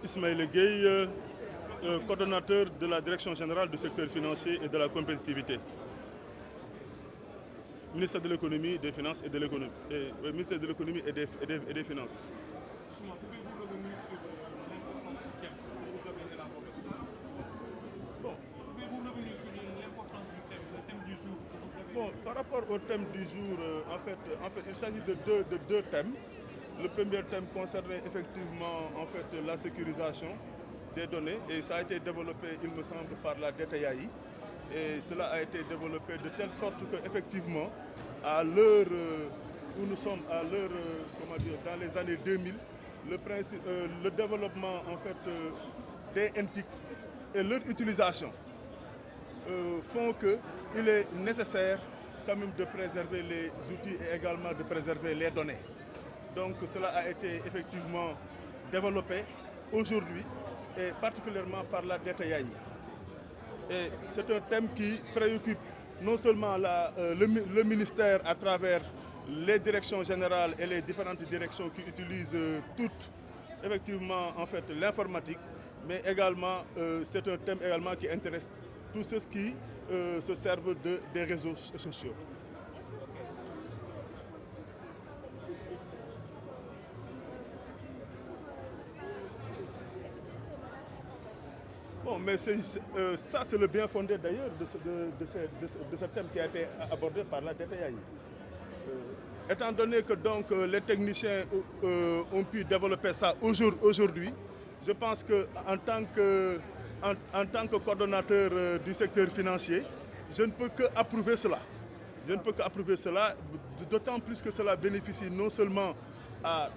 Ismaël Gueye, coordonnateur de la Direction générale du secteur financier et de la compétitivité. Ministère de l'économie, des finances et de l'économie. Ministère de l'économie et des finances. Pouvez-vous revenir sur l'importance du thème que vous avez élaboré? Bon. Pouvez-vous revenir sur l'importance du thème, le thème du jour que vous avez Bon, par rapport au thème du jour, en fait, il s'agit de deux thèmes. Le premier thème concernait effectivement la sécurisation des données et ça a été développé, il me semble, par la DTAI. Et cela a été développé de telle sorte qu'effectivement, à l'heure où nous sommes, à l'heure, dans les années 2000, le développement des NTIC et leur utilisation font qu'il est nécessaire quand même de préserver les outils et également de préserver les données. Donc cela a été effectivement développé aujourd'hui et particulièrement par la DTAI. Et c'est un thème qui préoccupe non seulement le ministère à travers les directions générales et les différentes directions qui utilisent toutes effectivement l'informatique, mais également c'est un thème également qui intéresse tous ceux qui se servent des réseaux sociaux. Bon, mais ça, c'est le bien fondé d'ailleurs de ce thème qui a été abordé par la DTAI. Étant donné que donc, les techniciens ont pu développer ça aujourd'hui, je pense qu'en tant que coordonnateur du secteur financier, je ne peux qu'approuver cela. Je ne peux qu'approuver cela, d'autant plus que cela bénéficie non seulement à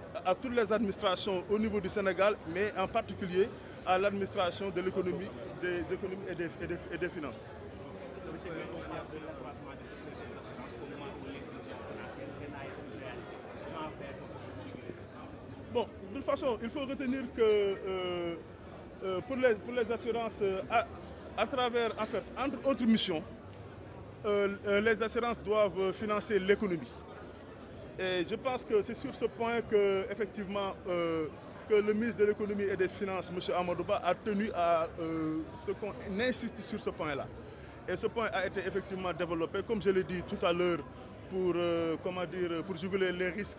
toutes les administrations au niveau du Sénégal, mais en particulier à l'administration de l'économie, des économies et des finances. Bon, de toute façon, il faut retenir que pour les assurances, à travers, entre autres missions, les assurances doivent financer l'économie. Et je pense que c'est sur ce point que, effectivement, que le ministre de l'économie et des finances, M. Amadouba, a tenu à ce qu'on insiste sur ce point-là. Et ce point a été effectivement développé, comme je l'ai dit tout à l'heure, pour juguler les risques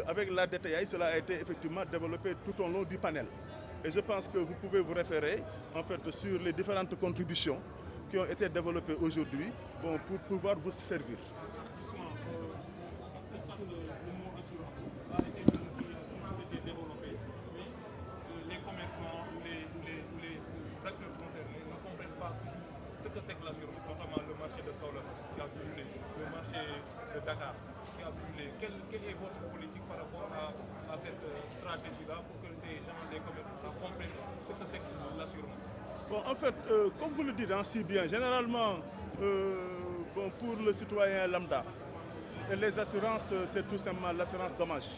avec la DTI. Cela a été effectivement développé tout au long du panel. Et je pense que vous pouvez vous référer sur les différentes contributions qui ont été développées aujourd'hui pour pouvoir vous servir. Ce que c'est que l'assurance, notamment le marché de Kaolack qui a brûlé, le marché de Dakar qui a brûlé. Quelle est votre politique par rapport à cette stratégie-là pour que ces gens, les commerçants, comprennent ce que c'est que l'assurance? Bon, comme vous le dites si bien, généralement, pour le citoyen lambda, les assurances, c'est tout simplement l'assurance dommage.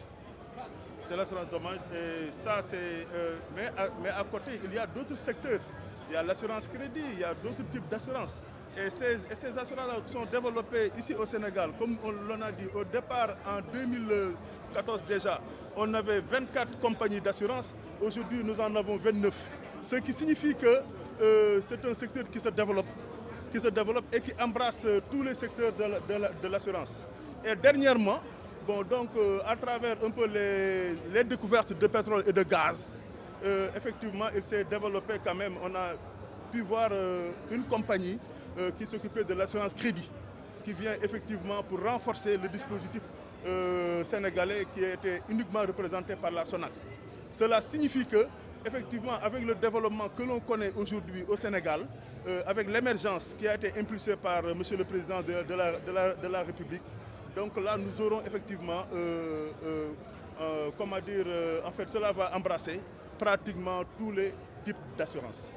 C'est l'assurance dommage et ça, c'est. Mais à côté, il y a d'autres secteurs. Il y a l'assurance crédit, il y a d'autres types d'assurances. Et ces assurances sont développées ici au Sénégal. Comme on l'a dit au départ, en 2014 déjà, on avait 24 compagnies d'assurance. Aujourd'hui, nous en avons 29. Ce qui signifie que c'est un secteur qui se développe et qui embrasse tous les secteurs de l'assurance. Et dernièrement, à travers un peu les découvertes de pétrole et de gaz, effectivement, il s'est développé quand même. On a pu voir une compagnie qui s'occupait de l'assurance crédit, qui vient effectivement pour renforcer le dispositif sénégalais qui a été uniquement représenté par la SONAC. Cela signifie que, effectivement, avec le développement que l'on connaît aujourd'hui au Sénégal, avec l'émergence qui a été impulsée par M. le Président de la République, donc là, nous aurons effectivement, cela va embrasser pratiquement tous les types d'assurance.